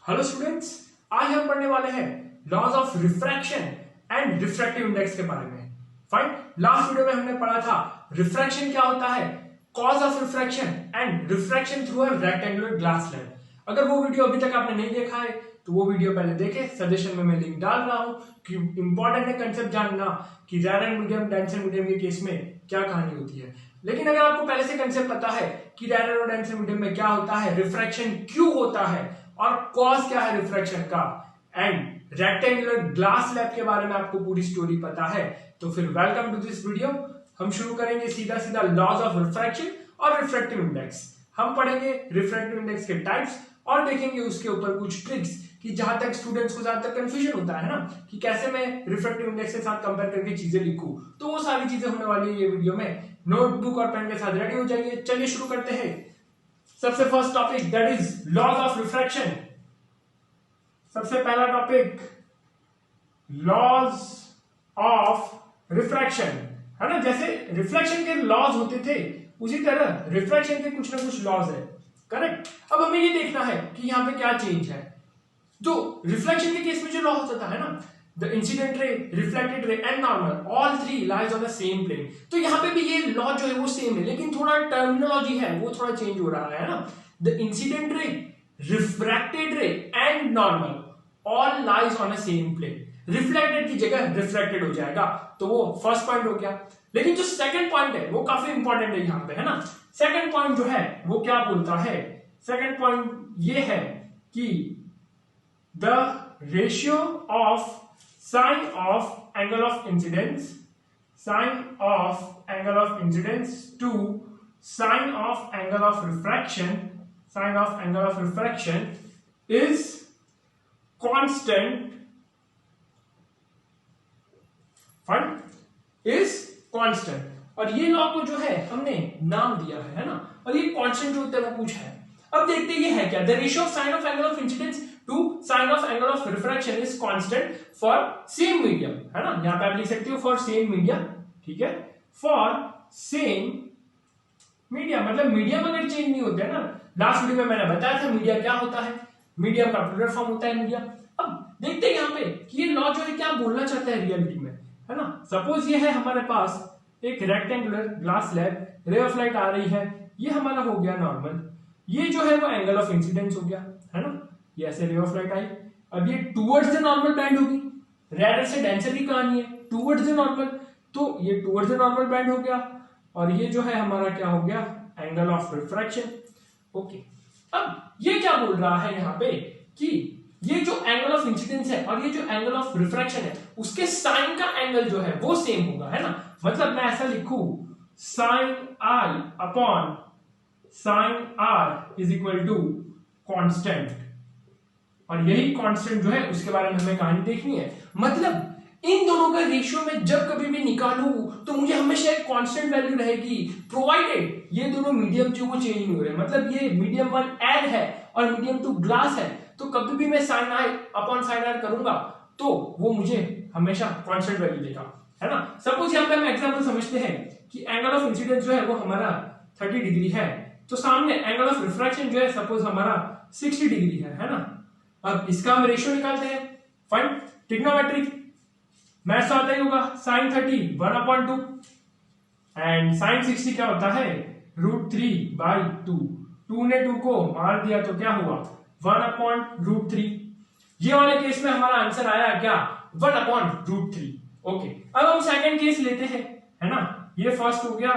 Hello students, आज हम पढ़ने वाले हैं laws of refraction and refractive index के बारे में। फाइन, लास्ट वीडियो में हमने पढ़ा था रिफ्रैक्शन क्या होता है, cause of refraction and refraction through a rectangular glass lamp. अगर वो वीडियो अभी तक आपने नहीं देखा है तो वो वीडियो पहले देखें, सजेशन में मैं लिंक डाल रहा हूं कि इंपॉर्टेंट है कंसेप्ट जानना कि रेयर मीडियम डेंसर मीडियम के केस में क्या कहानी होती है। लेकिन अगर आपको पहले से कंसेप्ट पता है कि रेयर और डेंसर मीडियम में क्या होता है, रिफ्रैक्शन क्यों होता है और कॉज क्या है रिफ्रैक्शन का, एंड रेक्टेंगुलर ग्लास लैब के बारे में आपको पूरी स्टोरी पता है, तो फिर वेलकम टू दिस वीडियो। हम शुरू करेंगे सीधा सीधा लॉज ऑफ रिफ्रैक्शन और रिफ्रैक्टिव इंडेक्स। हम पढ़ेंगे रिफ्रैक्टिव इंडेक्स के टाइप्स और देखेंगे उसके ऊपर कुछ ट्रिक्स कि जहां तक स्टूडेंट्स को ज्यादातर कंफ्यूजन होता है ना कि कैसे मैं रिफ्रैक्टिव इंडेक्स के साथ कंपेयर करके चीजें लिखूं, तो वो सारी चीजें होने वाली है ये वीडियो में। नोटबुक और पेन के साथ रेडी हो जाइए, चलिए शुरू करते हैं। सबसे first topic that is laws of refraction. सबसे पहला टॉपिक लॉज ऑफ रिफ्रैक्शन है ना। जैसे रिफ्लेक्शन के लॉज होते थे उसी तरह रिफ्रैक्शन के कुछ ना कुछ लॉज है, करेक्ट। अब हमें ये देखना है कि यहाँ पे क्या चेंज है। जो रिफ्लेक्शन के केस में जो लॉ होता है ना, the incident ray, reflected ray and normal all three lies on the same plane. तो यहाँ पे भी ये लॉ जो है वो सेम है, लेकिन थोड़ा टर्मिनोलॉजी है वो थोड़ा चेंज हो रहा है ना। The incident ray, refracted ray and normal all lies on a same plane. Reflected की जगह रिफ्रैक्टेड हो जाएगा, तो वो फर्स्ट पॉइंट हो गया। लेकिन जो सेकंड पॉइंट है वो काफी इंपॉर्टेंट है यहाँ पे, है ना। सेकंड पॉइंट जो है वो क्या बोलता है, सेकंड पॉइंट ये है कि the ratio of sine of angle of incidence to sine of angle of refraction is constant, fine, is constant। और ये लॉ को जो है हमने नाम दिया है ना, और ये कांस्टेंट जो होता है वो पूछा है। अब देखते हैं ये है क्या, the ratio of sine of angle of incidence to sine of angle of refraction is constant for same medium, है ना। यहां पे आप लिख सकते हो फॉर सेम मीडियम, ठीक है। फॉर सेम मीडियम मतलब मीडियम अगर चेंज नहीं होते है ना। लास्ट वीडियो में मैंने बताया था मीडिया क्या होता है, मीडियम का प्लूरल फॉर्म होता है मीडिया। अब देखते हैं यहाँ पे कि ये लॉ जो है क्या बोलना चाहता है रियलिटी में, है ना। सपोज ये है हमारे पास एक rectangular glass slab, ray of light आ रही है, ये हमारा हो गया नॉर्मल, ये जो है वो एंगल ऑफ इंसिडेंस हो गया, है ना। ये ऐसे रे ऑफ लाइट आई, अब ये टूवर्ड्स द नॉर्मल बैंड होगी। रेयर से डेंसर की कहानी है, टूवर्ड्स द नॉर्मल, तो ये टूवर्ड्स द नॉर्मल बैंड हो गया, और ये जो है हमारा क्या हो गया, एंगल ऑफ रिफ्रैक्शन। ओके, अब ये क्या बोल रहा है यहाँ पे कि ये जो एंगल ऑफ इंसिडेंस है और ये जो एंगल ऑफ रिफ्रैक्शन है उसके साइन का एंगल जो है वो सेम होगा, है ना। मतलब मैं ऐसा लिखूं sine I upon sine r is equal to constant, और यही कांस्टेंट जो है उसके बारे में हमें कहानी देखनी है। मतलब इन दोनों का रेशियो में जब कभी भी निकालूं तो मुझे हमेशा एक कांस्टेंट वैल्यू रहेगी, प्रोवाइडेड ये दोनों मीडियम जो वो चेंज नहीं हो रहे। मतलब ये मीडियम वन एड है और मीडियम टू ग्लास है, तो कभी भी मैं sine I upon sine are करूंगा तो वो मुझे हमेशा कांस्टेंट वैल्यू देगा, है ना। सपोज यहाँ पे हम एग्जाम्पल समझते हैं कि एंगल ऑफ इंसिडेंस जो है वो हमारा 30 डिग्री है, तो सामने एंगल ऑफ रिफ्रैक्शन जो है सपोज हमारा 60 डिग्री है ना। अब इसका हम रेशियो निकालते हैं, फाइन, ट्रिग्नोमेट्रिक मैथ्स तो आता ही होगा। साइन 30 1/2 एंड साइन 60 क्या होता है, √3/2। 2 ने 2 को मार दिया तो क्या हुआ, 1/√3। ये वाले केस में हमारा आंसर आया क्या, 1/√3। ओके, अब हम सेकंड केस लेते हैं, है ना। ये फर्स्ट हो गया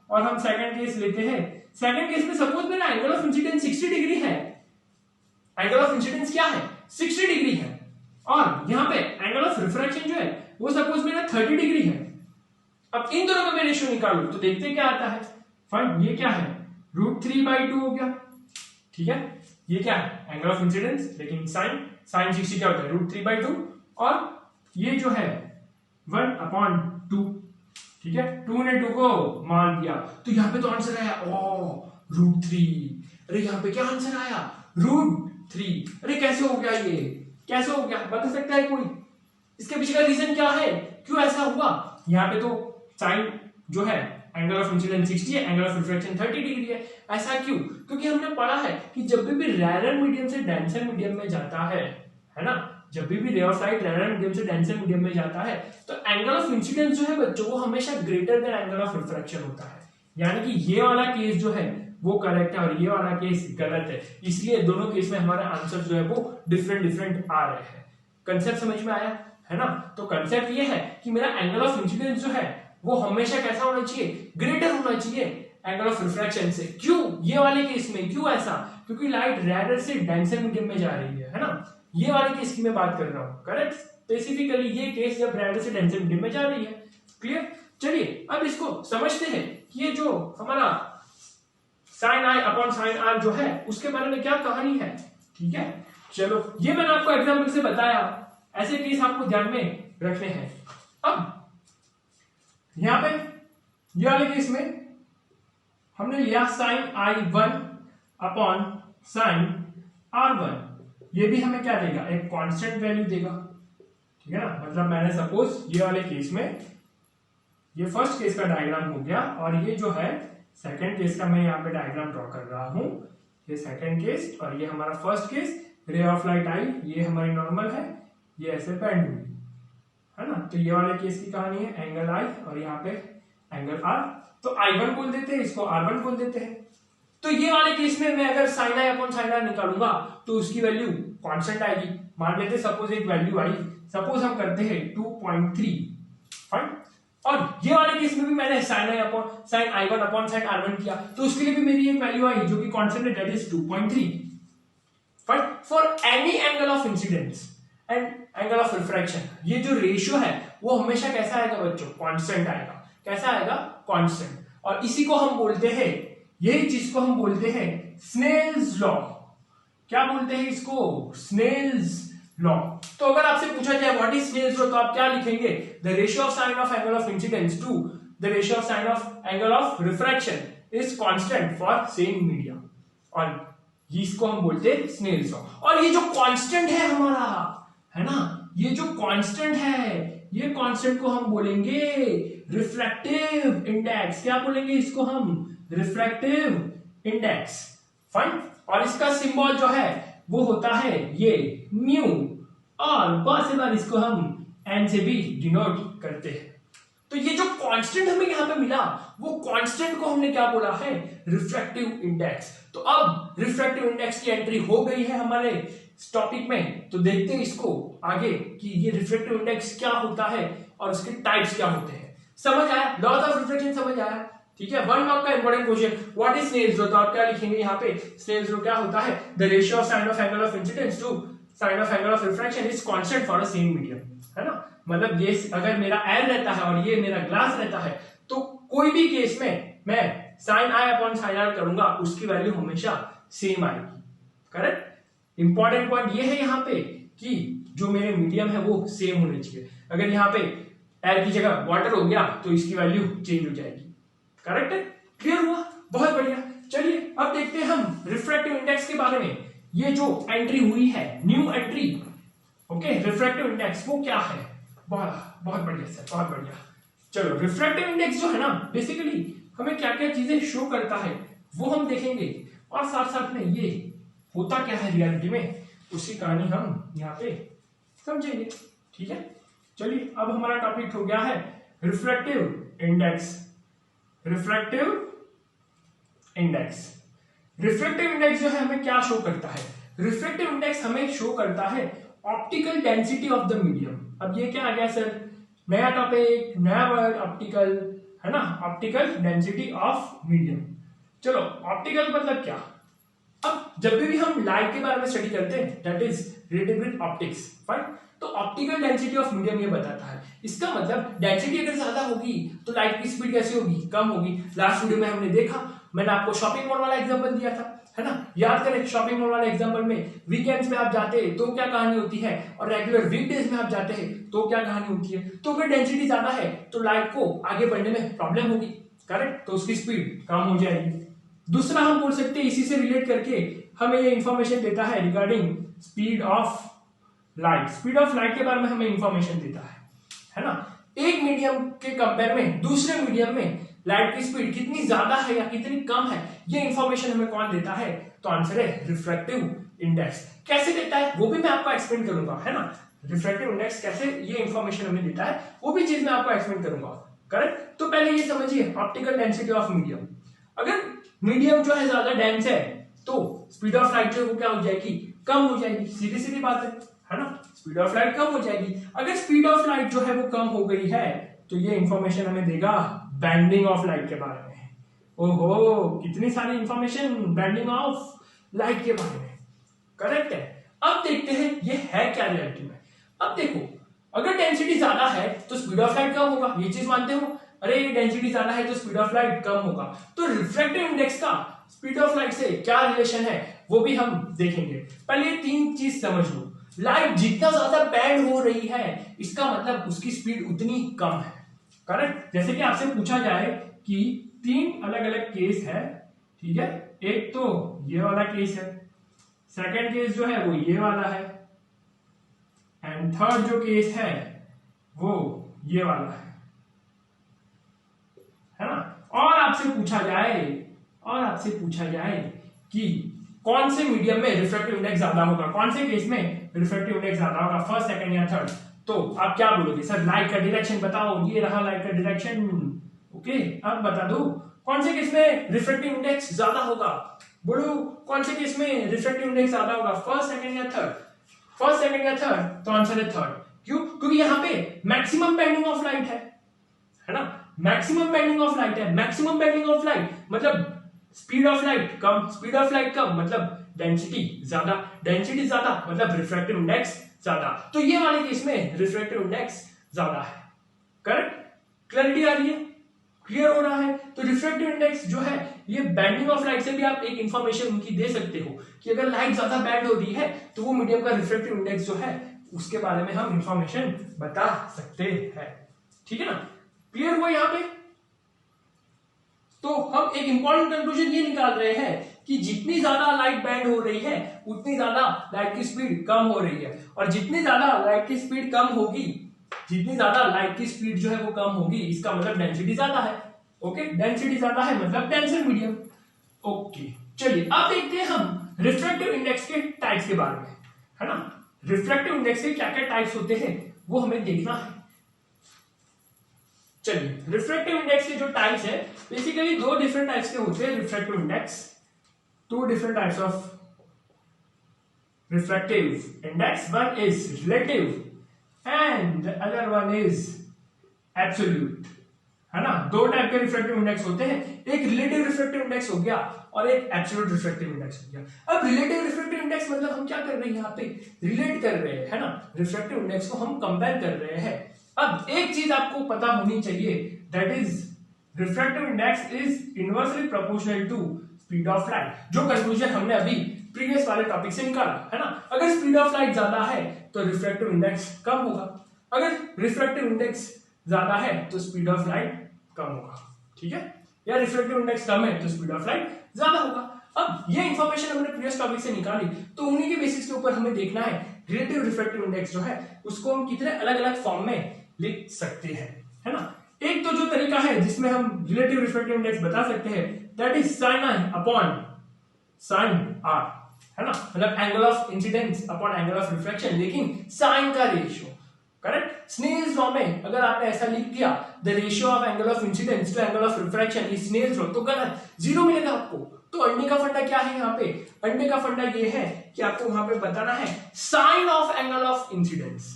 और हम सेकंड केस लेते हैं। सेकंड केस में सपोज मेरा एंगल ऑफ इंसिडेंस 60 डिग्री है, एंगल ऑफ इंसिडेंस क्या है 60 डिग्री है, और यहाँ पे एंगल ऑफ रिफ्रैक्शन जो है वो सपोज मेरा 30 डिग्री है। अब इन दोनों का मैं रेशियो निकालू तो देखते क्या आता है, फाइन, ये क्या है √3/2 हो गया, ठीक है। ये क्या है एंगल ऑफ इंसिडेंस, लेकिन साइन 60 क्या होता है √3/2, और ये जो है 1/2, ठीक है। 2 ने 2 को मान दिया तो यहाँ पे तो आंसर आया √3। अरे यहाँ पे क्या आंसर आया, √3। अरे कैसे हो गया, ये कैसे हो गया, बता सकता है कोई, इसके पीछे का रीजन क्या है, क्यों ऐसा हुआ। यहाँ पे तो साइन जो है एंगल ऑफ इंसिडेंस 60 है, एंगल ऑफ रिफ्रैक्शन 30 डिग्री है। ऐसा क्यों? क्योंकि हमने पढ़ा है कि जब भी रेयर मीडियम से डेंसर मीडियम में जाता है ना, जब भी ray of light rare medium से डेंसर मीडियम में जाता है तो एंगल ऑफ इंसिडेंस जो है बच्चों वो हमेशा greater than angle of refraction होता है। यानी कि ये वाला केस जो है वो करेक्ट है और ये वाला केस गलत है, इसलिए दोनों केस में हमारा आंसर जो है वो डिफरेंट आ रहे हैं। कंसेप्ट समझ में आया है ना? तो कंसेप्ट ये है कि मेरा एंगल ऑफ इंसिडेंस जो है वो हमेशा कैसा होना चाहिए? ग्रेटर होना चाहिए एंगल ऑफ रिफ्रैक्शन से। क्यों ये वाले केस में? क्यों ऐसा? क्योंकि लाइट रेयर से डेंसर मीडियम में जा रही है ना? ये वाले केस की मैं बात कर रहा हूं, करेक्ट? स्पेसिफिकली ये केस जब रेयर से डेंसर मीडियम में जा रही है। क्लियर? चलिए अब इसको समझते हैं कि ये जो हमारा साइन आई अपॉन साइन आर जो है उसके बारे में क्या कहानी है। ठीक है, चलो ये मैंने आपको एग्जांपल से बताया, ऐसे केस आपको ध्यान में रखने हैं। अब यहां पे ये वाले केस में हमने लिया sign i1 upon sine r1, ये भी हमें क्या देगा? एक कांस्टेंट वैल्यू देगा। ठीक है ना? मतलब मैंने सपोज ये वाले केस में ये फर्स्ट केस का डायग्राम हो गया और ये जो है सेकंड केस का मैं यहाँ पे डायग्राम ड्रॉ कर रहा हूं। ये सेकंड केस और ये हमारा first case, ray of light आई ये हमारी नॉर्मल है, ये ऐसे बेंड हुई है ना। तो ये वाले केस की कहानी है एंगल आई और यहाँ पे एंगल आर। तो I1 बोल देते हैं, इसको R1 बोल देते हैं। तो ये वाले केस में मैं अगर साइन आई अपॉन साइन आर निकालूंगा तो उसकी वैल्यू कांस्टेंट आएगी। मान लेते सपोज एक वैल्यू आई, सपोज हम करते हैं 2.3, फाइन। और ये वाले केस में भी मैंने साइन आई upon sine i1 upon sine r1 किया तो उसके लिए भी मेरी एक वैल्यू आई जो कि कांस्टेंट है, that is 2.3, fine. For any angle of incidence and angle of refraction ये जो रेशियो है वो हमेशा कैसा आएगा बच्चों? कांस्टेंट आएगा। कैसा आएगा? कांस्टेंट। और इसी को हम बोलते हैं, यही चीज को हम बोलते हैं स्नेल्स लॉ। क्या बोलते हैं इसको? Snell's law. तो अगर आपसे पूछा जाए व्हाट इज स्नेल्स लॉ तो आप क्या लिखेंगे? The ratio of sine of angle of incidence to the ratio of sine of angle of refraction is constant for same medium. और इसको हम बोलते हैं स्नेल्स लॉ। और ये जो कांस्टेंट है हमारा, है ना, ये जो कांस्टेंट है ये कांस्टेंट को हम बोलेंगे रिफ्रैक्टिव इंडेक्स। क्या बोलेंगे इसको हम? Refractive index, fine. और इसका सिंबल जो है वो होता है ये म्यू, और बहुत से बार इसको हम एन से भी डिनोट करते हैं। तो ये जो कांस्टेंट हमें यहां पे मिला वो कांस्टेंट को हमने क्या बोला है? Refractive index. तो अब रिफ्रैक्टिव इंडेक्स की एंट्री हो गई है हमारे टॉपिक में, तो देखते हैं इसको आगे कि ये रिफ्रैक्टिव इंडेक्स क्या होता है और उसके टाइप्स क्या होते हैं। समझ आया? लॉज ऑफ रिफ्लेक्शन समझ आया? ठीक है, वन मार्क का important question, what is Snell's law? तो आप क्या लिखेंगे यहाँ पे? स्नेल्स लॉ क्या होता है? The ratio of sine of angle of incidence to sine of angle of refraction is constant for a same medium, है ना। मतलब ये अगर मेरा एयर रहता है और ये मेरा ग्लास रहता है तो कोई भी केस में मैं sine I upon sine are करूंगा उसकी वैल्यू हमेशा सेम आएगी। करेक्ट? इंपॉर्टेंट पॉइंट ये है यहाँ पे कि जो मेरे मीडियम है वो सेम होने चाहिए। अगर यहाँ पे एयर की जगह वाटर हो गया तो इसकी वैल्यू चेंज हो जाएगी। करेक्ट है? क्लियर हुआ? बहुत बढ़िया। चलिए अब देखते हैं हम रिफ्रैक्टिव इंडेक्स के बारे में। ये जो एंट्री हुई है, new entry, okay, refractive index वो क्या है? बहुत बढ़िया सर, बहुत बढ़िया। चलो रिफ्रैक्टिव इंडेक्स जो है ना बेसिकली हमें क्या क्या चीजें शो करता है वो हम देखेंगे, और साथ साथ में ये होता क्या है रियलिटी में उसकी कहानी हम यहाँ पे समझेंगे। ठीक है, चलिए अब हमारा टॉपिक हो गया है refractive index. Refractive index, refractive index जो है हमें क्या शो करता है? रिफ्रैक्टिव इंडेक्स हमें शो करता है optical density of the medium. अब ये क्या आ गया सर? नया टॉपिक, नया वर्ड, ऑप्टिकल, है ना। Optical density of medium. चलो ऑप्टिकल मतलब क्या? अब जब भी हम लाइट के बारे में स्टडी करते हैं that is related with optics, fine. तो ऑप्टिकल डेंसिटी ऑफ मीडियम ये बताता है। इसका मतलब डेंसिटी अगर ज्यादा होगी तो लाइट की स्पीड कैसी होगी? कम होगी। लास्ट वीडियो में हमने देखा, मैंने आपको शॉपिंग मॉल वाला एग्जांपल दिया था, है ना। याद करें शॉपिंग मॉल वाले एग्जांपल में वीकेंड्स में आप जाते हैं तो क्या कहानी होती है, और रेगुलर वीकडेज में आप जाते हैं तो क्या कहानी होती है। तो अगर डेंसिटी ज्यादा है तो लाइट को आगे बढ़ने में प्रॉब्लम होगी, करेक्ट। तो उसकी स्पीड कम हो जाएगी। दूसरा हम बोल सकते हैं, इसी से रिलेट करके हमें ये इंफॉर्मेशन देता है regarding speed of light. Speed of light के बारे में हमें इंफॉर्मेशन देता है ना। एक मीडियम के कंपेयर में दूसरे मीडियम में लाइट की स्पीड कितनी ज्यादा है या कितनी कम है, ये इंफॉर्मेशन हमें कौन देता है? तो आंसर है रिफ्रैक्टिव इंडेक्स। कैसे देता है वो भी मैं आपको एक्सप्लेन करूंगा, है ना। रिफ्रैक्टिव इंडेक्स कैसे ये इंफॉर्मेशन हमें देता है वो भी चीज मैं आपको एक्सप्लेन करूंगा, करेक्ट। तो पहले ये समझिए ऑप्टिकल डेंसिटी ऑफ मीडियम। अगर मीडियम जो है ज्यादा डेंस है तो स्पीड ऑफ लाइट जो है वो क्या हो जाएगी? कम हो जाएगी, सीधी सीधी बात है ना। स्पीड ऑफ लाइट कम हो जाएगी। अगर स्पीड ऑफ लाइट जो है वो कम हो गई है तो ये इंफॉर्मेशन हमें देगा बैंडिंग ऑफ लाइट के बारे में। ओहो, कितनी सारी इंफॉर्मेशन बैंडिंग ऑफ लाइट के बारे में, करेक्ट है। अब देखते हैं ये है क्या रियलिटी में। अब देखो, अगर डेंसिटी ज्यादा है तो स्पीड ऑफ लाइट कम होगा, ये चीज मानते हो। अरे डेंसिटी ज्यादा है तो स्पीड ऑफ लाइट कम होगा, तो रिफ्रैक्टिव इंडेक्स का स्पीड ऑफ लाइट से क्या रिलेशन है वो भी हम देखेंगे। पहले तीन चीज समझ लो। लाइट जितना ज्यादा बैंड हो रही है इसका मतलब उसकी स्पीड उतनी कम है, करेक्ट। जैसे कि आपसे पूछा जाए कि तीन अलग अलग केस है, ठीक है। एक तो ये वाला केस है, सेकंड केस जो है वो ये वाला है, एंड थर्ड जो केस है वो ये वाला है ना। और आपसे पूछा जाए कि कौन से मीडियम में रिफ्रैक्टिव इंडेक्स ज्यादा होगा, कौन से केस में रिफ्रैक्टिव इंडेक्स ज्यादा होगा, फर्स्ट, सेकंड या थर्ड, तो आप क्या बोलोगे? सर लाइट का डायरेक्शन बताओ, ये रहा लाइट का डायरेक्शन, ओके। अब बता दो कौन से केस में रिफ्रैक्टिव इंडेक्स ज्यादा होगा, बोलो कौन से केस में रिफ्रैक्टिव इंडेक्स ज्यादा होगा, फर्स्ट, सेकंड या थर्ड? फर्स्ट, सेकंड या थर्ड? तो आंसर है थर्ड। क्यों? क्योंकि यहाँ पे मैक्सिमम बेंडिंग ऑफ लाइट है ना। मैक्सिमम बेंडिंग ऑफ लाइट है। मैक्सिमम बेंडिंग ऑफ लाइट मतलब स्पीड ऑफ लाइट कम, स्पीड ऑफ लाइट कम मतलब डेंसिटी ज्यादा, डेंसिटी ज्यादा मतलब रिफ्रैक्टिव इंडेक्स ज्यादा। तो ये वाले केस में रिफ्रैक्टिव इंडेक्स ज्यादा है, करेक्ट। क्लैरिटी आ रही है, क्लियर हो रहा है। तो रिफ्रैक्टिव इंडेक्स जो है ये बैंडिंग ऑफ लाइट से भी आप एक इंफॉर्मेशन उनकी दे सकते हो कि अगर लाइट ज्यादा बैंड हो रही है तो वो मीडियम का रिफ्रैक्टिव इंडेक्स जो है उसके बारे में हम इंफॉर्मेशन बता सकते हैं, ठीक है ना। क्लियर हुआ यहाँ पे? तो हम एक इंपॉर्टेंट कंक्लूजन ये निकाल रहे हैं कि जितनी ज्यादा लाइट बैंड हो रही है उतनी ज्यादा लाइट की स्पीड कम हो रही है, और जितनी ज्यादा लाइट की स्पीड कम होगी, जितनी ज्यादा लाइट की स्पीड जो है वो कम होगी, इसका मतलब डेंसिटी ज्यादा है, ओके। डेंसिटी ज्यादा है मतलब डेंसर मीडियम, ओके। चलिए अब देखते हैं हम रिफ्रैक्टिव इंडेक्स के टाइप्स के बारे में, है ना। रिफ्रैक्टिव इंडेक्स के क्या क्या टाइप्स होते हैं वो हमें देखना है। चलिए, रिफ्रैक्टिव इंडेक्स के जो टाइप्स है बेसिकली दो डिफरेंट टाइप्स के होते हैं refractive index. Two different types of refractive index, one is relative and the other one is absolute, है ना। दो टाइप के रिफ्रैक्टिव इंडेक्स होते हैं, एक रिलेटिव रिफ्रैक्टिव इंडेक्स हो गया और एक एब्सोल्यूट रिफ्रैक्टिव इंडेक्स हो गया। अब रिलेटिव रिफ्रैक्टिव इंडेक्स मतलब हम क्या कर रहे हैं, यहाँ पे रिलेट कर रहे हैं, है ना। रिफ्रैक्टिव इंडेक्स को हम कंपेयर कर रहे हैं। अब एक चीज आपको पता होनी चाहिए, that is refractive index is inversely proportional to speed of light. जो कंक्लूजन हमने अभी प्रीवियस वाले टॉपिक से निकाला, है ना। अगर स्पीड ऑफ लाइट ज्यादा है तो रिफ्रैक्टिव इंडेक्स कम होगा, अगर रिफ्रैक्टिव इंडेक्स ज्यादा है तो स्पीड ऑफ लाइट कम होगा, ठीक है। या रिफ्रैक्टिव इंडेक्स कम है तो स्पीड ऑफ लाइट ज्यादा होगा। अब ये इंफॉर्मेशन हमने प्रीवियस टॉपिक से निकाली, तो उन्हीं के बेसिस के ऊपर हमें देखना है रिलेटिव रिफ्रैक्टिव इंडेक्स जो है उसको हम कितने अलग अलग फॉर्म में लिख सकते हैं, है ना। एक तो जो तरीका है जिसमें हम रिलेटिव रिफ्रैक्टिव इंडेक्स बता सकते हैं, that is sine I upon sine R, है ना। मतलब angle of incidence upon angle of reflection, लेकिन साइन का रेशियो, करेक्ट। स्नेल्स लॉ में अगर आपने ऐसा लिख दिया the ratio of angle of incidence to angle of refraction is Snell's law, तो गलत, जीरो मिलेगा आपको। तो अंडे का फंडा क्या है यहाँ पे? अंडे का फंडा ये है कि आपको वहां पे बताना है sine of angle of incidence,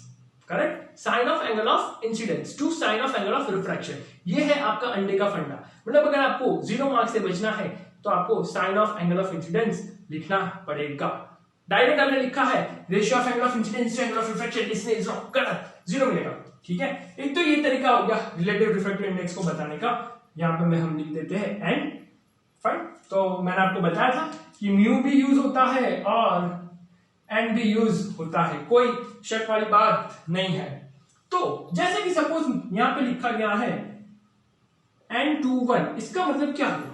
correct. Sine of angle of incidence to sine of angle of refraction, ये है आपका अंडे का फंडा। मतलब अगर आपको 0 मार्क्स से बचना है तो आपको sine of angle of incidence लिखना पड़ेगा। डायरेक्ट हमने लिखा है ratio of angle of incidence to angle of refraction is Snell's law, गलत, 0 मिलेगा, ठीक है। एक तो ये तरीका हो गया रिलेटिव रिफ्रैक्टिव इंडेक्स को बताने का। यहाँ पे हम लिख देते हैं एन, फाइन। तो मैंने आपको बताया था कि म्यू भी यूज होता है और एन भी यूज होता है, कोई शक वाली बात नहीं है। तो जैसे कि सपोज यहां पे लिखा गया है n21, इसका मतलब क्या हुआ?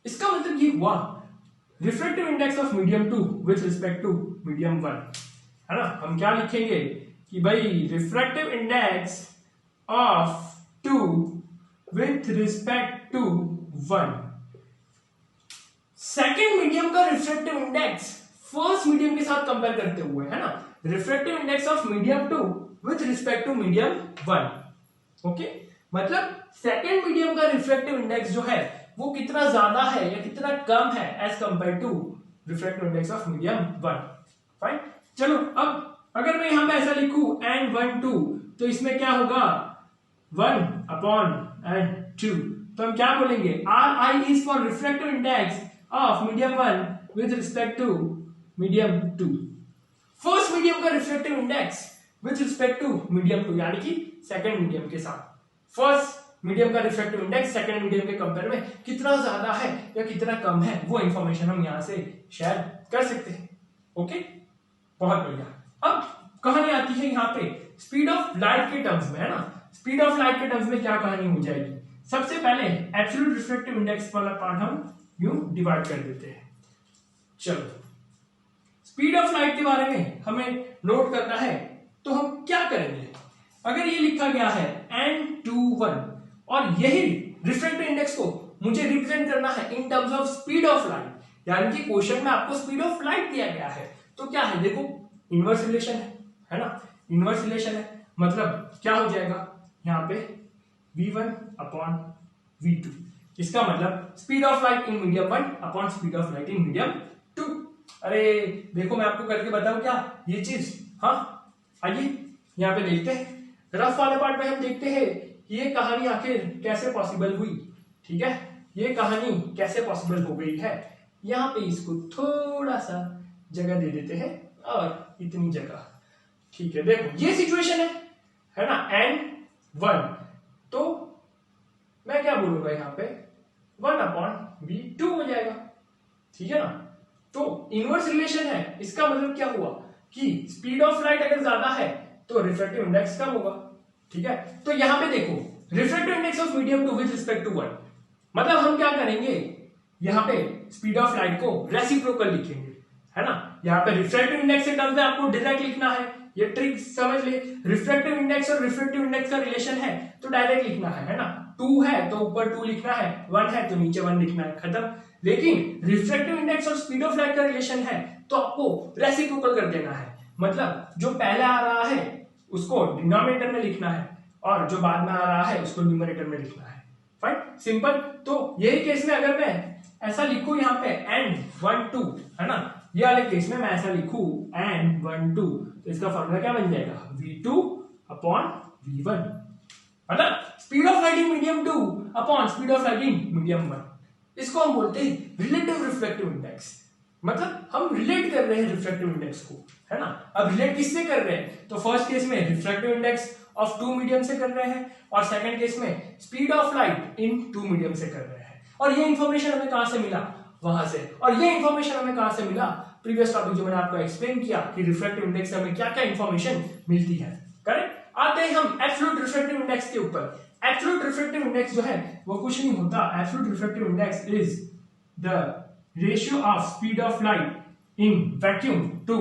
इसका मतलब ये हुआ refractive index of medium 2 with respect to medium 1, है ना। हम क्या लिखेंगे कि भाई refractive index of 2 with respect to 1। Second medium का रिफ्रैक्टिव इंडेक्स फर्स्ट मीडियम के साथ कंपेयर करते हुए, है ना, refractive index of medium 2 with respect to medium 1। Okay, मतलब सेकेंड मीडियम का रिफ्रैक्टिव इंडेक्स जो है वो कितना ज्यादा है या कितना कम है as compare to refractive index of medium 1। Fine, चलो अब अगर मैं यहां पे ऐसा लिखूं n1 2, तो इसमें क्या होगा 1/n2। तो हम क्या बोलेंगे, Ri is for refractive index of medium 1 with respect to medium 2। First medium का refractive index with respect to medium 2, यानी कि सेकंड मीडियम के साथ फर्स्ट मीडियम का रिफ्रैक्टिव इंडेक्स सेकंड मीडियम के कंपेयर में कितना ज्यादा है या कितना कम है, वो इंफॉर्मेशन हम यहां से शेयर कर सकते हैं। ओके, बहुत बढ़िया। अब कहानी आती है यहाँ पे स्पीड ऑफ लाइट के टर्म्स में, है ना। स्पीड ऑफ लाइट के टर्म्स में क्या कहानी हो जाएगी, सबसे पहले एब्सोल्यूट रिफ्रैक्टिव इंडेक्स वाला पार्ट हम यूं डिवाइड कर देते हैं। चलो, स्पीड ऑफ लाइट के बारे में हमें नोट करना है, तो हम क्या करेंगे, अगर ये लिखा गया है n21 और यही रिफ्रैक्टिव इंडेक्स को मुझे रिप्रेजेंट करना है in terms of speed of light, यानी कि क्वेश्चन में आपको स्पीड ऑफ लाइट दिया गया है, तो क्या है, देखो इनवर्स रिलेशन है ना, इनवर्स रिलेशन है, मतलब क्या हो जाएगा यहाँ पे v1/v2। इसका मतलब speed of light in medium 1 upon speed of light in medium 2। अरे देखो मैं आपको करके बताऊं क्या ये चीज, हाँ आइए यहाँ पे देखते हैं, रफ वाले पार्ट में हम देखते हैं ये कहानी आखिर कैसे पॉसिबल हुई। ठीक है, ये कहानी कैसे पॉसिबल हो गई है, यहाँ पे इसको थोड़ा सा जगह दे देते हैं और इतनी जगह, ठीक है। देखो ये सिचुएशन है ना, n1, तो मैं क्या बोलूंगा यहाँ पे 1/v2 हो जाएगा, ठीक है ना। तो इनवर्स रिलेशन है, इसका मतलब क्या हुआ कि स्पीड ऑफ लाइट अगर ज्यादा है तो रिफ्रैक्टिव इंडेक्स कम होगा, ठीक है। तो यहां पे देखो refractive index of medium 2 with respect to 1, मतलब हम क्या करेंगे, यहां पे स्पीड ऑफ लाइट को रेसिप्रोकल लिखेंगे, है ना। यहां पे रिफ्रैक्टिव इंडेक्स के टर्म्स में आपको डायरेक्ट लिखना है, ये ट्रिक समझ ले। रिफ्रैक्टिव इंडेक्स और रिफ्रैक्टिव इंडेक्स का रिलेशन है तो डायरेक्ट लिखना है ना, 2 है तो ऊपर 2 लिखना है, 1 है तो नीचे 1 लिखना है, खत्म। लेकिन रिफ्रैक्टिव इंडेक्स और स्पीड ऑफ लाइट का रिलेशन है तो आपको रेसिप्रोकल कर देना है, मतलब जो पहले आ रहा है उसको डिनोमिनेटर में लिखना है और जो बाद में आ रहा है उसको न्यूमरेटर में लिखना है। Fine, simple. तो यही केस में अगर मैं ऐसा लिखूं यहाँ पे n12, है ना, ये वाले केस में मैं ऐसा लिखूं n12, तो इसका फॉर्मूला क्या बन जाएगा, v2/v1, मतलब speed of light in medium 2 upon speed of light in medium 1। इसको हम बोलते हैं रिलेटिव रिफ्रैक्टिव इंडेक्स, मतलब हम रिलेट कर रहे हैं रिफ्रैक्टिव इंडेक्स को, है ना। अब रिलेट किससे कर रहे हैं, तो फर्स्ट केस में रिफ्रैक्टिव इंडेक्स ऑफ 2 मीडियम से कर रहे हैं और सेकंड केस में speed of light in 2 medium से कर रहे हैं। और ये इंफॉर्मेशन हमें कहां से मिला, वहां से। और ये इंफॉर्मेशन हमें कहां से मिला, प्रीवियस टॉपिक जो मैंने आपको एक्सप्लेन किया कि रिफ्रैक्टिव इंडेक्स से हमें क्या क्या इंफॉर्मेशन मिलती है, करेक्ट। आते हैं हम एब्सोल्यूट रिफ्रैक्टिव इंडेक्स के ऊपर। एब्सोल्यूट रिफ्रैक्टिव इंडेक्स जो है वो कुछ नहीं होता, absolute refractive index is the ratio of speed of light in vacuum to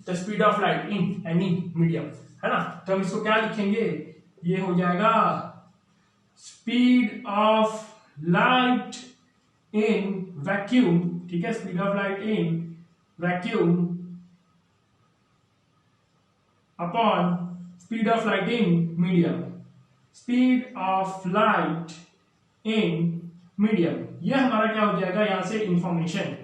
the speed of light in any medium, है ना। तो हम इसको क्या लिखेंगे, ये हो जाएगा speed of light in vacuum, ठीक है, speed of light in vacuum upon speed of light in medium, speed of light in medium. ये हमारा क्या हो जाएगा यहां से इंफॉर्मेशन,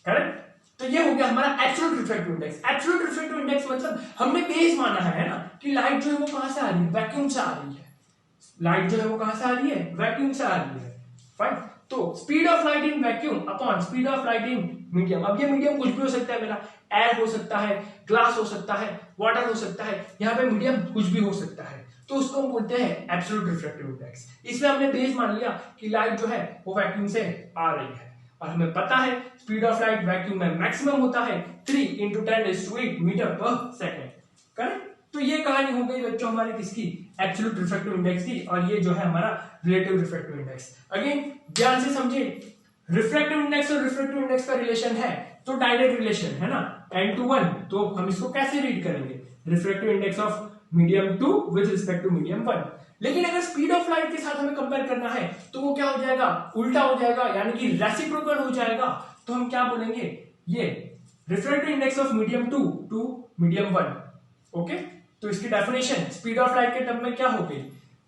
करेक्ट। तो ये हो गया हमारा absolute refractive index. Absolute refractive index मतलब हमने बेस माना है ना, कि लाइट जो है वो कहां से आ रही है, वैक्यूम से आ रही है। लाइट जो है वो कहां से आ रही है, वैक्यूम से आ रही है। फाइन, तो speed of light in vacuum upon speed of light in medium. अब ये मीडियम कुछ भी हो सकता है मेरा, एयर हो सकता है, ग्लास हो सकता है, वाटर हो सकता है, यहाँ पे मीडियम कुछ भी हो सकता है, तो उसको हम बोलते हैं एब्सोल्यूट रिफ्रैक्टिव इंडेक्स। इसमें हमने बेस मान लिया कि लाइट जो है वो वैक्यूम से आ रही है और हमें पता है स्पीड ऑफ लाइट वैक्यूम में मैक्सिमम होता है 3 × 10⁸ मीटर पर सेकेंड, करेक्ट। तो ये कहानी हो गई बच्चों हमारी किसकी, एब्सोल्यूट रिफ्रैक्टिव इंडेक्स की, और ये जो है हमारा रिलेटिव रिफ्रैक्टिव इंडेक्स। अगेन ध्यान से समझिए, रिफ्रैक्टिव इंडेक्स और रिफ्रैक्टिव इंडेक्स का रिलेशन है तो डायरेक्ट रिलेशन है ना, n/1। तो हम इसको कैसे रीड करेंगे, refractive index of medium 2 with respect to medium 1। लेकिन अगर स्पीड ऑफ लाइट के साथ हमें कंपेयर करना है तो वो क्या हो जाएगा, उल्टा हो जाएगा, यानी कि रेसिप्रोकल हो जाएगा। तो हम क्या बोलेंगे, ये refractive index of medium 2 to medium 1। Okay, तो इसकी डेफिनेशन स्पीड ऑफ लाइट के टर्म में क्या हो गई,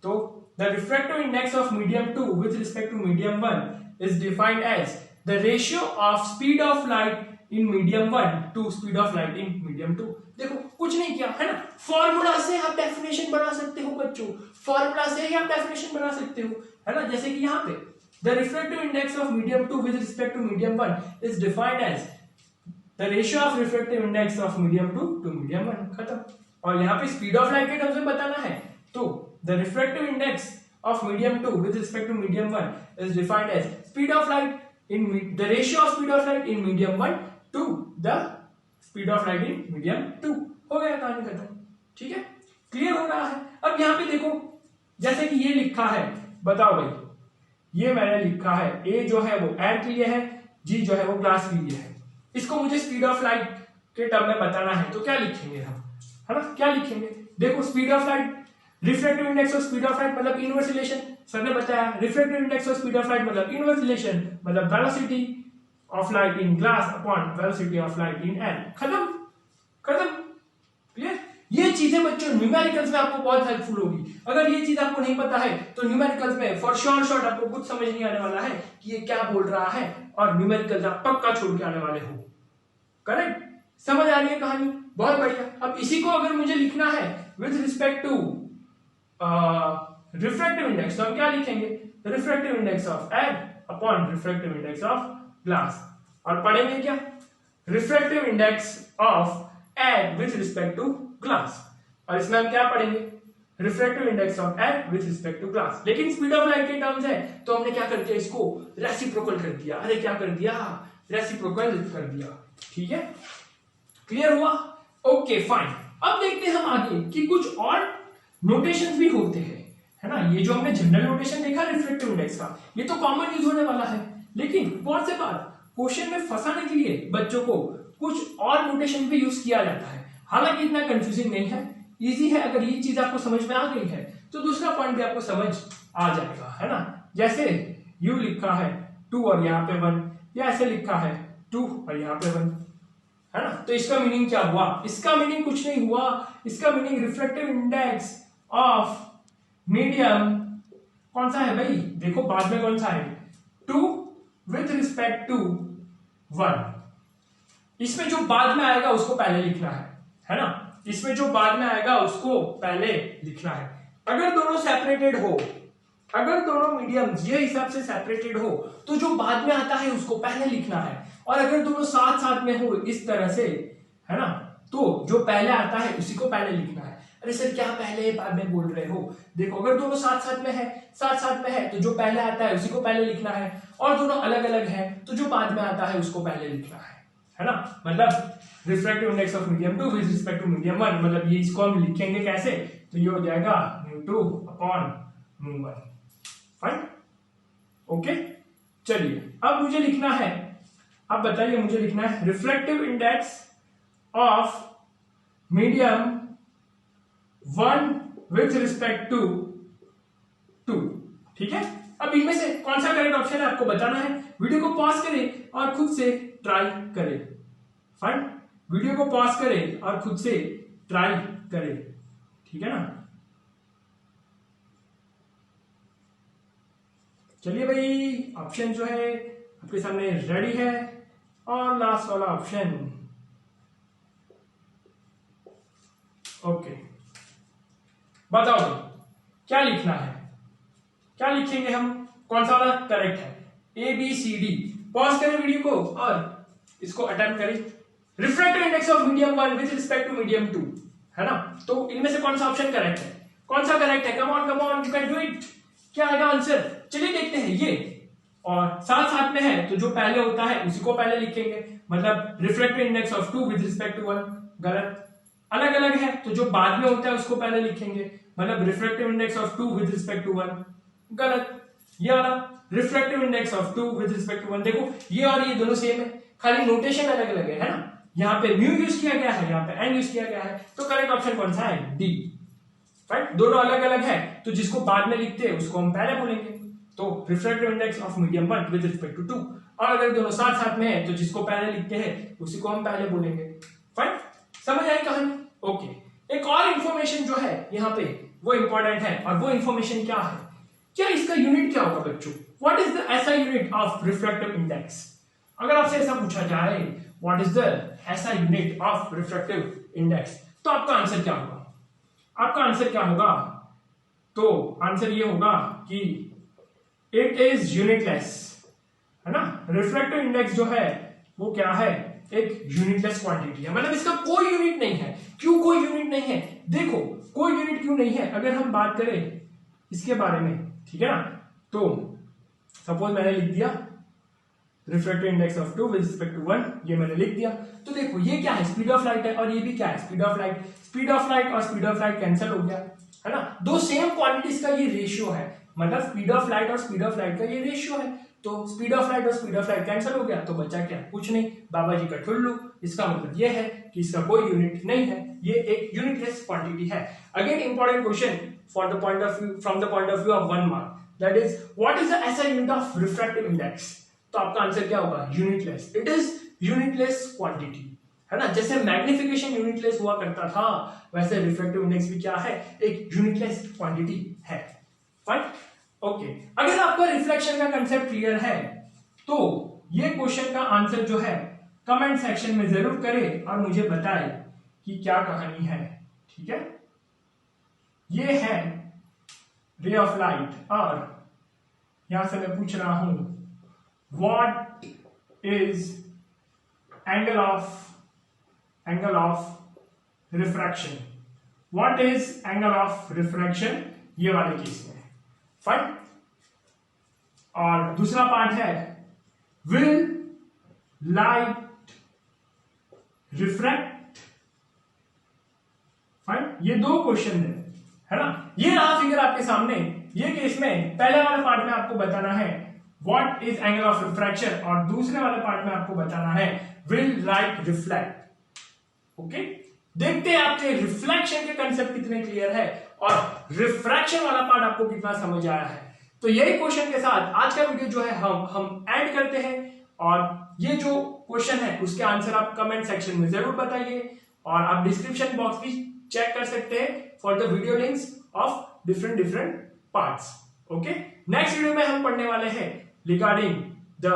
तो the refractive index of medium 2 with respect to medium 1 is defined as the ratio of speed of light in medium 1 to speed of light in medium 2। देखो कुछ नहीं किया है ना, फॉर्मूला से आप डेफिनेशन बना सकते हो बच्चों, फॉर्मूला से ही आप डेफिनेशन बना सकते हो, है ना। जैसे कि यहाँ पे the refractive index of medium 2 with respect to medium 1 is defined as the ratio of refractive index of medium 2 to medium 1, खत्म। और यहाँ पे स्पीड ऑफ लाइट के टर्म्स में बताना है तो the refractive index of medium 2 with respect to medium 1 is defined as speed of light in the ratio of speed of light in medium 1 to the speed of light in medium 2। हो गया, कहानी खत्म। ठीक है, clear हो रहा है। अब यहाँ पे देखो, जैसे कि ये लिखा है, बताओ भाई, ये मैंने लिखा है ए जो है वो एयर के लिए है, जी जो है वो ग्लास के लिए है। इसको मुझे स्पीड ऑफ लाइट के टर्म में बताना है तो क्या लिखेंगे हम, है ना, क्या लिखेंगे। देखो speed of light, refractive index of speed of light मतलब इनवर्स रिलेशन, सर ने बताया। Refractive index of speed of light मतलब इनवर्स रिलेशन, मतलब velocity of light in glass upon velocity of light in air. खत्म, खत्म, clear. ये चीजें बच्चों न्यूमेरिकल्स में आपको बहुत हेल्पफुल होगी। अगर ये चीज आपको नहीं पता है तो न्यूमेरिकल्स में फॉर श्योर आपको कुछ समझ नहीं आने वाला है कि ये क्या बोल रहा है, और न्यूमेरिकल्स आप पक्का छोड़ के आने वाले हो। करेक्ट, समझ आ रही है कहानी, बहुत बढ़िया। अब इसी को अगर मुझे लिखना है with respect to refractive index, तो हम क्या लिखेंगे, refractive index of air upon refractive index of glass. और पढ़ेंगे क्या, refractive index of air with respect to glass, और इसमें हम क्या पढ़ेंगे, refractive index of air with respect to glass. लेकिन स्पीड ऑफ लाइट के टर्म्स है तो हमने क्या कर दिया, इसको रेसिप्रोकल कर दिया। अरे क्या कर दिया, रेसिप्रोकल कर दिया। ठीक है, क्लियर हुआ, ओके फाइन। अब देखते हैं हम आगे कि कुछ और नोटेशंस भी होते हैं, है ना। ये जो हमने जनरल नोटेशन देखा रिफ्रैक्टिव इंडेक्स का, ये तो कॉमन यूज होने वाला है, लेकिन बहुत से बार क्वेश्चन में फंसाने के लिए बच्चों को कुछ और नोटेशन भी यूज किया जाता है। हालांकि इतना कंफ्यूजिंग नहीं है, इजी है। अगर ये चीज आपको समझ में आ गई है तो दूसरा पॉइंट भी आपको समझ आ जाएगा, है ना। जैसे यू लिखा है 2 और यहाँ पे 1, या ऐसे लिखा है 2 और यहाँ पे 1, है ना। तो इसका मीनिंग क्या हुआ, इसका मीनिंग कुछ नहीं हुआ, इसका meaning refractive index of medium कौन सा है भाई, देखो बाद में कौन सा है, 2 विथ रिस्पेक्ट टू 1। इसमें जो बाद में आएगा उसको पहले लिखना है ना। इसमें जो बाद में आएगा उसको पहले लिखना है। अगर दोनों सेपरेटेड हो, अगर दोनों मीडियम्स ये हिसाब से सेपरेटेड हो तो जो बाद में आता है उसको पहले लिखना है, और अगर दोनों साथ साथ में हो इस तरह से, है ना, तो जो पहले आता है उसी को पहले लिखना है। अरे सर क्या पहले बाद में बोल रहे हो, देखो अगर दोनों साथ साथ में है, साथ साथ में है तो जो पहले आता है उसी को पहले लिखना है, और दोनों अलग अलग है तो जो बाद में आता है उसको पहले लिखना है ना। मतलब refractive index of medium 2 with respect to medium 1, मतलब ये इसको हम लिखेंगे कैसे, तो ये हो जाएगा μ2 अपॉन μ1। Fine, okay. चलिए अब मुझे लिखना है, अब बताइए मुझे लिखना है reflective index of medium 1 with respect to 2। ठीक है, अब इनमें से कौन सा करेक्ट ऑप्शन है आपको बताना है। वीडियो को पॉज करें और खुद से ट्राई करें। फाइन, वीडियो को पॉज करें और खुद से ट्राई करें, ठीक है ना। चलिए भाई, ऑप्शन जो है आपके सामने रेडी है, और लास्ट वाला ऑप्शन, ओके। बताओ भाई क्या लिखना है, क्या लिखेंगे हम, कौन सा वाला करेक्ट है, ABCD। पॉज करें वीडियो को और इसको अटेम्प्ट करें। Refractive index of medium 1 with respect to medium 2, है ना। तो इनमें से कौन सा ऑप्शन करेक्ट है, कौन सा करेक्ट है, come on you can do it. क्या आएगा आंसर, चलिए देखते हैं ये। और साथ साथ में है तो जो पहले होता है उसी को पहले लिखेंगे, मतलब refractive index of 2 with respect to 1, गलत। अलग अलग है तो जो बाद में होता है उसको पहले लिखेंगे, मतलब refractive index of 2 with respect to 1, गलत। ये वाला refractive index of 2 with respect to 1, देखो ये और ये दोनों सेम है, खाली नोटेशन अलग अलग है ना। यहाँ पे म्यू यूज किया गया है, यहाँ पे एन यूज किया गया है, तो करेक्ट ऑप्शन कौन सा है, डी। राइट, दोनों अलग अलग है तो जिसको बाद में लिखते हैं उसको हम पहले बोलेंगे, तो refractive index of medium 1 with respect to 2, और अगर दोनों साथ साथ में है तो जिसको पहले लिखते हैं उसी को हम पहले बोलेंगे। फाइन, समझ आई कहानी? ओके, एक और इंफॉर्मेशन जो है यहाँ पे वो इंपॉर्टेंट है, और वो इंफॉर्मेशन क्या है, क्या इसका यूनिट क्या होगा बच्चों? What is the SI unit of refractive index? अगर आपसे ऐसा पूछा जाए what is the SI unit of refractive index, तो आपका आंसर क्या होगा? आपका आंसर क्या होगा? तो आंसर ये होगा कि इट इज यूनिटलेस, है ना। रिफ्रैक्टिव इंडेक्स जो है वो क्या है? एक यूनिटलेस क्वांटिटी है, मतलब इसका कोई यूनिट नहीं है। क्यों कोई यूनिट नहीं है? देखो कोई यूनिट क्यों नहीं है, अगर हम बात करें इसके बारे में, ठीक है ना, तो सपोज मैंने लिख दिया refractive index of 2 with respect to 1, ये मैंने लिख दिया, तो देखो ये क्या है? स्पीड ऑफ लाइट है, और ये भी क्या है? Speed of light. Speed of light और स्पीड ऑफ लाइट कैंसिल हो गया, है ना, दो सेम क्वांटिटीज का ये रेशियो है, मतलब स्पीड ऑफ लाइट और स्पीड ऑफ लाइट का ये रेशियो है, तो स्पीड ऑफ लाइट और स्पीड ऑफ लाइट कैंसिल हो गया, तो बचा क्या? कुछ नहीं, बाबा जी का ठुल्लू। इसका मतलब ये है कि इसका कोई यूनिट नहीं है, ये एक यूनिटलेस क्वांटिटी है। Again important question for the point of view, from the point of view of 1 mark, that is what is the SI unit of refractive index? तो आपका आंसर क्या होगा? Unitless. It is unitless quantity, है ना। जैसे magnification unitless हुआ करता था, वैसे रिफ्रैक्टिव इंडेक्स भी क्या है? एक यूनिटलेस क्वांटिटी है। Fine, okay. अगर आपका रिफ्लेक्शन का कंसेप्ट क्लियर है तो ये क्वेश्चन का आंसर जो है कमेंट सेक्शन में जरूर करें और मुझे बताएं कि क्या कहानी है, ठीक है। ये है रे ऑफ लाइट, और यहां से मैं पूछ रहा हूं what is angle of refraction? What is angle of refraction ये वाले केस में? फाइन, और दूसरा पार्ट है विल लाइट रिफ्रैक्ट? फाइन, ये दो क्वेश्चन है ना। ये रहा फिगर आपके सामने। ये केस में पहले वाले पार्ट में आपको बताना है what is angle of refraction, और दूसरे वाले पार्ट में आपको बताना है विल लाइट रिफ्लेक्ट। ओके, देखते हैं आपके रिफ्लेक्शन के कंसेप्ट कितने क्लियर है और रिफ्रैक्शन वाला पार्ट आपको कितना समझ आया है। तो यही क्वेश्चन के साथ आज का वीडियो जो है हम एंड करते हैं, और ये जो क्वेश्चन है उसके आंसर आप कमेंट सेक्शन में जरूर बताइए, और आप डिस्क्रिप्शन बॉक्स भी चेक कर सकते हैं for the video links of different parts. Okay, next video में हम पढ़ने वाले हैं regarding the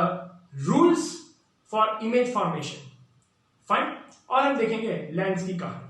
rules for image formation. Fine, और हम देखेंगे लेंस की कहानी।